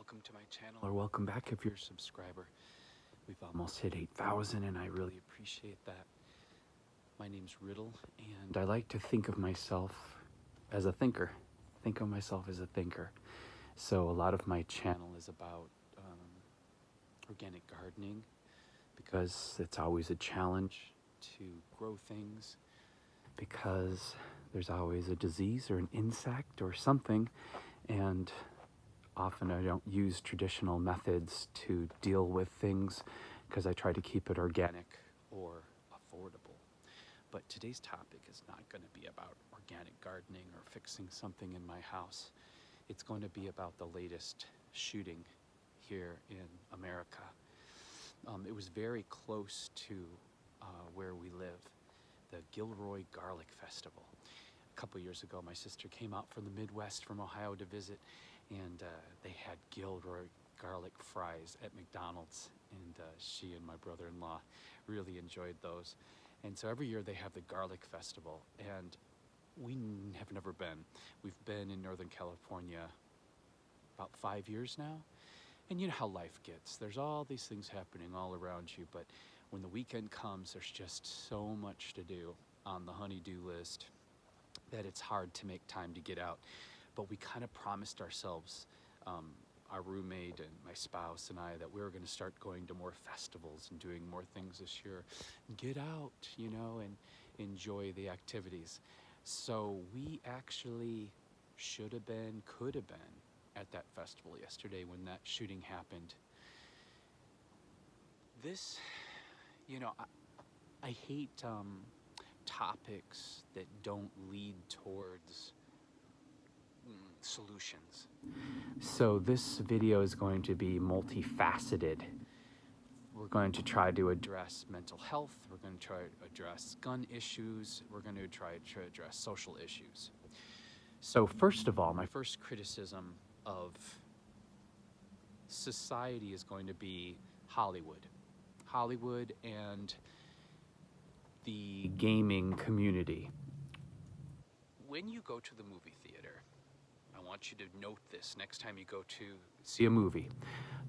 welcome to my channel, or welcome back if you're a subscriber. We've almost hit 8,000 and I really appreciate that. My name's Riddle and I like to think of myself as a thinker. Think of myself as a thinker. So a lot of my channel is about organic gardening because it's always a challenge to grow things, because there's always a disease or an insect or something, and often I don't use traditional methods to deal with things because I try to keep it organic or affordable. But today's topic is not going to be about organic gardening or fixing something in my house. It's going to be about the latest shooting here in America. It was very close to where we live, the Gilroy Garlic Festival. A couple years ago, my sister came out from the Midwest, from Ohio, to visit, and they had Gilroy garlic fries at McDonald's, and she and my brother-in-law really enjoyed those. And so every year they have the Garlic Festival, and we have never been. We've been in Northern California about 5 years now, and you know how life gets. There's all these things happening all around you, but when the weekend comes, there's just so much to do on the honey-do list that it's hard to make time to get out. But we kind of promised ourselves, our roommate and my spouse and I, that we were going to start going to more festivals and doing more things this year. Get out, you know, and enjoy the activities. So we actually should have been, could have been at that festival yesterday when that shooting happened. This, you know, I hate topics that don't lead towards solutions. So this video is going to be multifaceted. We're going to try to address mental health. We're going to try to address gun issues. We're going to try to address social issues. So first of all, my first criticism of society is going to be Hollywood. Hollywood and the gaming community. When you go to the movie theater, I want you to note this next time you go to see a movie.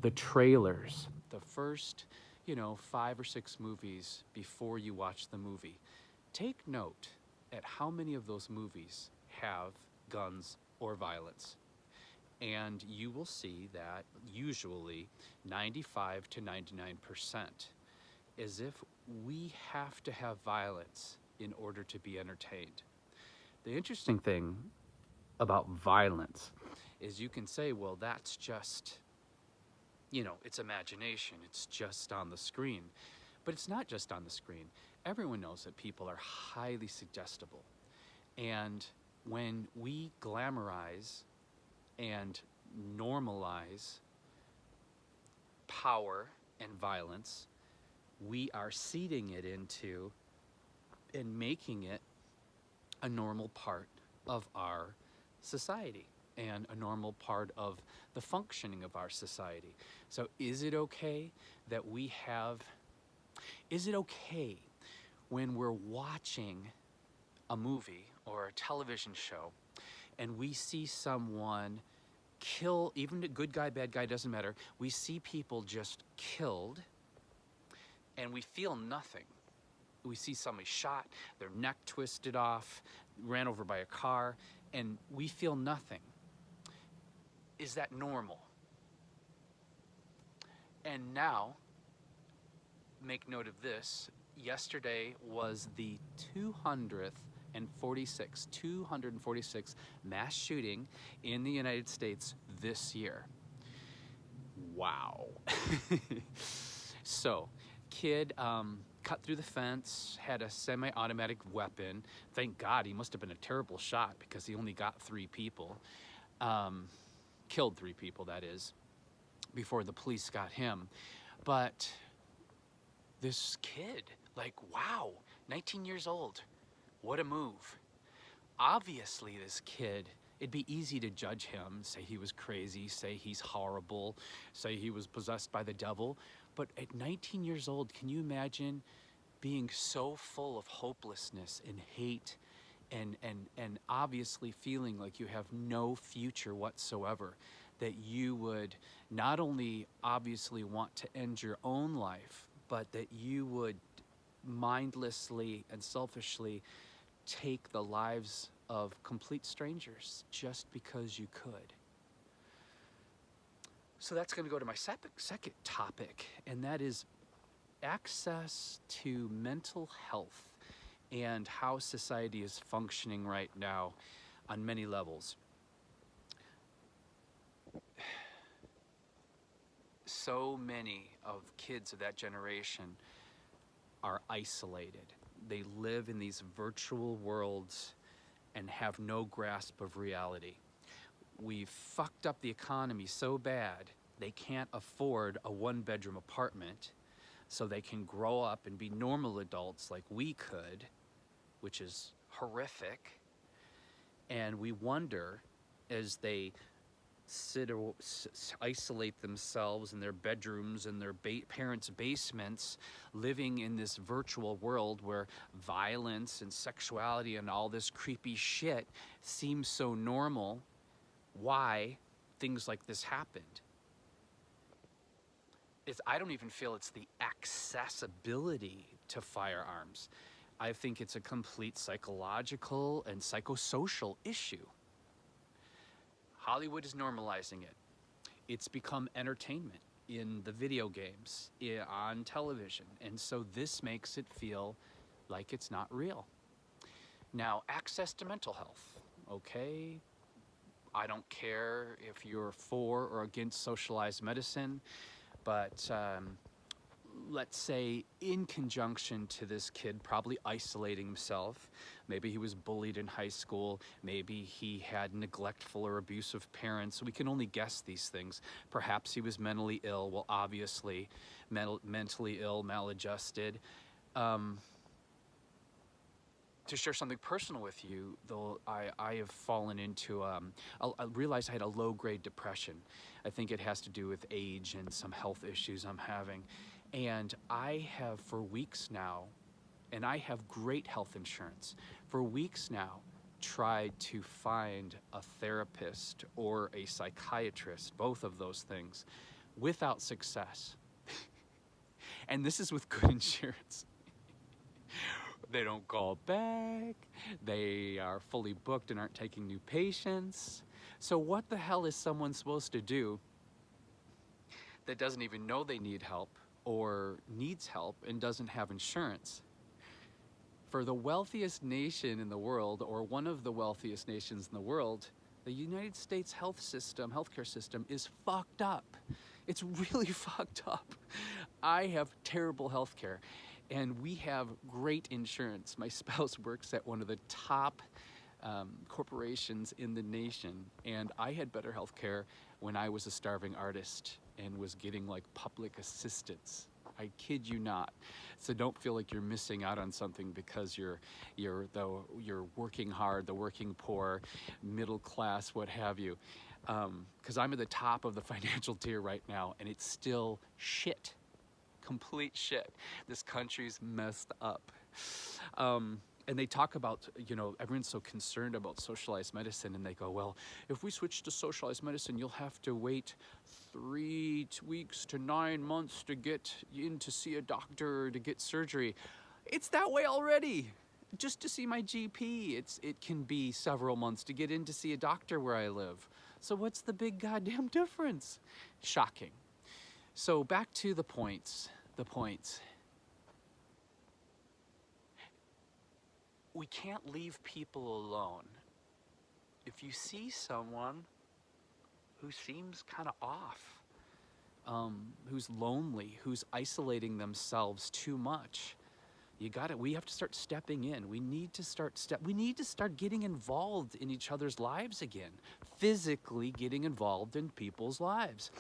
The trailers, the first, 5 or 6 movies before you watch the movie, take note at how many of those movies have guns or violence. And you will see that usually 95 to 99%, as if we have to have violence in order to be entertained. The interesting thing about violence is you can say, well, that's just, it's imagination. It's just on the screen. But it's not just on the screen. Everyone knows that people are highly suggestible. And when we glamorize and normalize power and violence, we are seeding it into and making it a normal part of our society and a normal part of the functioning of our society. So is it okay that is it okay when we're watching a movie or a television show and we see someone kill, even the good guy, bad guy, doesn't matter, we see people just killed and we feel nothing? We see somebody shot, their neck twisted off, ran over by a car, and we feel nothing. Is that normal? And now, make note of this, yesterday was the 246th mass shooting in the United States this year. Wow. So, kid cut through the fence, had a semi-automatic weapon. Thank God, he must have been a terrible shot because he only got 3 people. Killed 3 people, that is, before the police got him. But this kid, wow, 19 years old, what a move. Obviously, this kid, it'd be easy to judge him, say he was crazy, say he's horrible, say he was possessed by the devil. But at 19 years old, can you imagine being so full of hopelessness and hate and obviously feeling like you have no future whatsoever, that you would not only obviously want to end your own life, but that you would mindlessly and selfishly take the lives of complete strangers just because you could. So that's going to go to my second topic, and that is access to mental health and how society is functioning right now on many levels. So many of kids of that generation are isolated. They live in these virtual worlds and have no grasp of reality. We've fucked up the economy so bad they can't afford a one-bedroom apartment, so they can grow up and be normal adults like we could, which is horrific. And we wonder, as they isolate themselves in their bedrooms and their parents' basements, living in this virtual world where violence and sexuality and all this creepy shit seems so normal, why things like this happened. I don't even feel it's the accessibility to firearms. I think it's a complete psychological and psychosocial issue. Hollywood is normalizing it. It's become entertainment in the video games, on television, and so this makes it feel like it's not real. Now, access to mental health, okay? I don't care if you're for or against socialized medicine, but let's say in conjunction to this kid probably isolating himself, maybe he was bullied in high school, maybe he had neglectful or abusive parents. We can only guess these things. Perhaps he was mentally ill. Well, obviously, mentally ill, maladjusted. To share something personal with you, though, I have fallen into, I realized I had a low-grade depression. I think it has to do with age and some health issues I'm having. And I have for weeks now, and I have great health insurance, for weeks now tried to find a therapist or a psychiatrist, both of those things, without success. And this is with good insurance. They don't call back, they are fully booked and aren't taking new patients. So what the hell is someone supposed to do that doesn't even know they need help or needs help and doesn't have insurance? For the wealthiest nation in the world, or one of the wealthiest nations in the world, the United States healthcare system is fucked up. It's really fucked up. I have terrible healthcare. And we have great insurance. My spouse works at one of the top corporations in the nation, and I had better health care when I was a starving artist and was getting like public assistance. I kid you not. So don't feel like you're missing out on something because you're working hard, the working poor, middle class, what have you. Because I'm at the top of the financial tier right now, and it's still shit. Complete shit. This country's messed up. And they talk about, everyone's so concerned about socialized medicine, and they go, well, if we switch to socialized medicine, you'll have to wait 3 weeks to 9 months to get in to see a doctor, to get surgery. It's that way already. Just to see my GP, it can be several months to get in to see a doctor where I live. So what's the big goddamn difference? Shocking. So back to the points. We can't leave people alone. If you see someone who seems kind of off, who's lonely, who's isolating themselves too much, we have to start stepping in. We need to start getting involved in each other's lives again, physically getting involved in people's lives.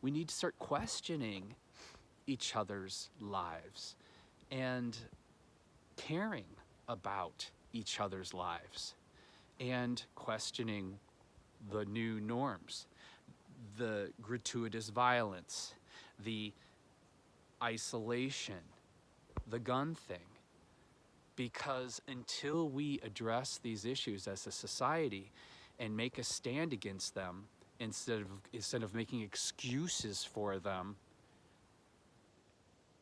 We need to start questioning each other's lives and caring about each other's lives and questioning the new norms, the gratuitous violence, the isolation, the gun thing. Because until we address these issues as a society and make a stand against them, instead of making excuses for them,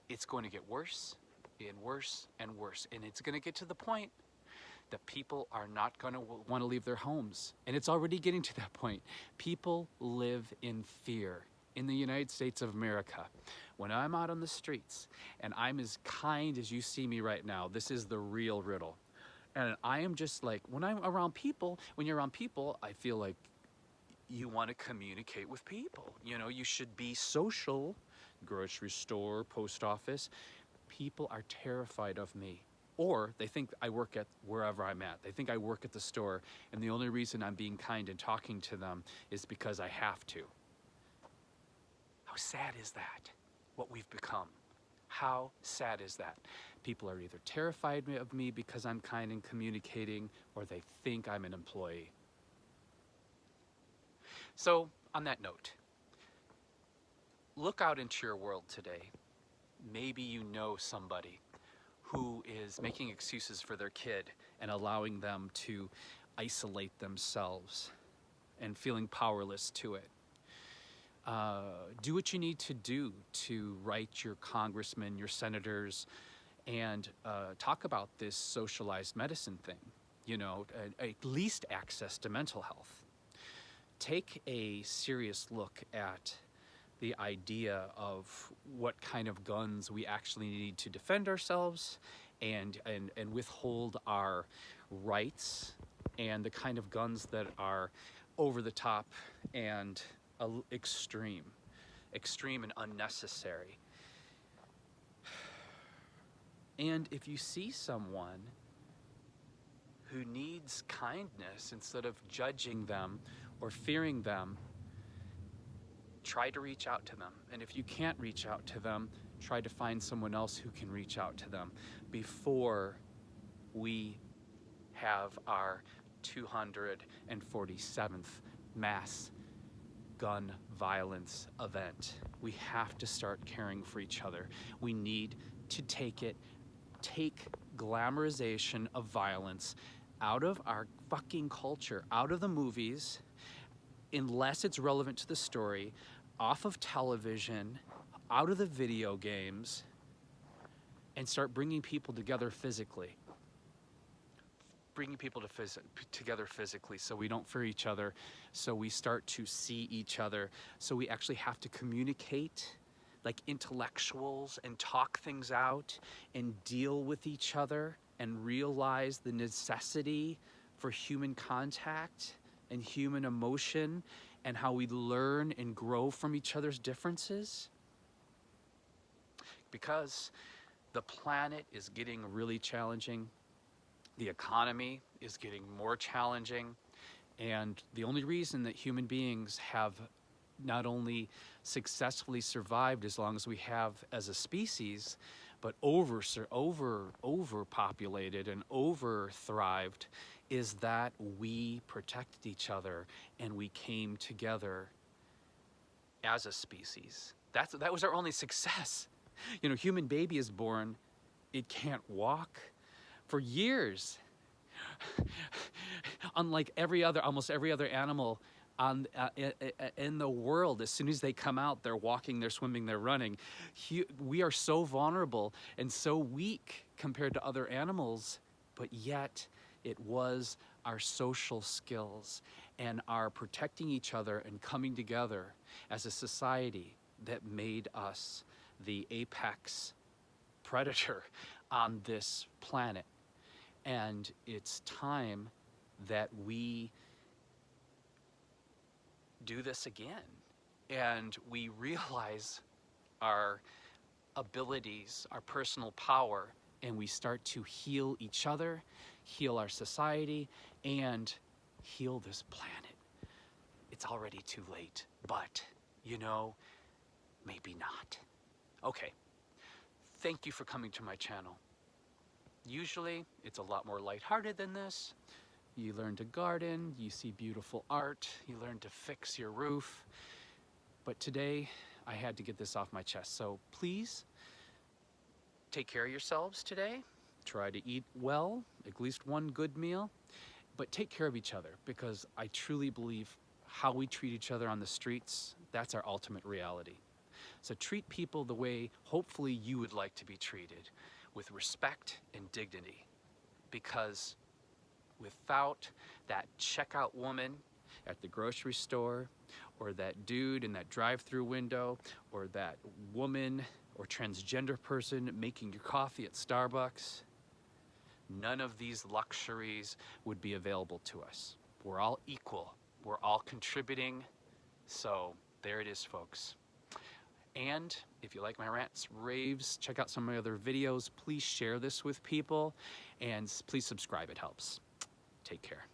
it's going to get worse and worse and worse. And it's going to get to the point that people are not going to want to leave their homes. And it's already getting to that point. People live in fear. In the United States of America, when I'm out on the streets and I'm as kind as you see me right now, this is the real riddle. And I am just like, when I'm around people, when you're around people, I feel like you want to communicate with people. You know, you should be social, grocery store, post office. People are terrified of me. Or they think I work at wherever I'm at. They think I work at the store, and the only reason I'm being kind and talking to them is because I have to. How sad is that, what we've become? How sad is that? People are either terrified of me because I'm kind and communicating, or they think I'm an employee. So, on that note, look out into your world today. Maybe you know somebody who is making excuses for their kid and allowing them to isolate themselves and feeling powerless to it. Do what you need to do to write your congressmen, your senators, and talk about this socialized medicine thing, you know, at least access to mental health. Take a serious look at the idea of what kind of guns we actually need to defend ourselves and withhold our rights, and the kind of guns that are over the top and extreme and unnecessary. And if you see someone who needs kindness, instead of judging them or fearing them, try to reach out to them. And if you can't reach out to them, try to find someone else who can reach out to them before we have our 247th mass gun violence event. We have to start caring for each other. We need to take glamorization of violence out of our fucking culture, out of the movies, unless it's relevant to the story, off of television, out of the video games, and start bringing people together physically. Bringing people together physically, so we don't fear each other, so we start to see each other, so we actually have to communicate like intellectuals and talk things out and deal with each other and realize the necessity for human contact and human emotion and how we learn and grow from each other's differences. Because the planet is getting really challenging. The economy is getting more challenging, and the only reason that human beings have not only successfully survived as long as we have as a species, but overpopulated and over-thrived, is that we protected each other and we came together as a species. That was our only success. You know, human baby is born, it can't walk for years. Unlike almost every other animal in the world, as soon as they come out, they're walking, they're swimming, they're running. We are so vulnerable and so weak compared to other animals, but yet it was our social skills and our protecting each other and coming together as a society that made us the apex predator on this planet. And it's time that we do this again, and we realize our abilities, our personal power, and we start to heal each other, heal our society, and heal this planet. It's already too late, but, you know, maybe not. Okay, thank you for coming to my channel. Usually, it's a lot more lighthearted than this. You learn to garden, you see beautiful art, you learn to fix your roof. But today, I had to get this off my chest. So please, take care of yourselves today. Try to eat well, at least one good meal. But take care of each other, because I truly believe how we treat each other on the streets, that's our ultimate reality. So treat people the way hopefully you would like to be treated, with respect and dignity. Because without that checkout woman at the grocery store, or that dude in that drive-through window, or that woman or transgender person making your coffee at Starbucks, none of these luxuries would be available to us. We're all equal. We're all contributing. So there it is, folks. And if you like my rants, raves, check out some of my other videos. Please share this with people, and please subscribe. It helps. Take care.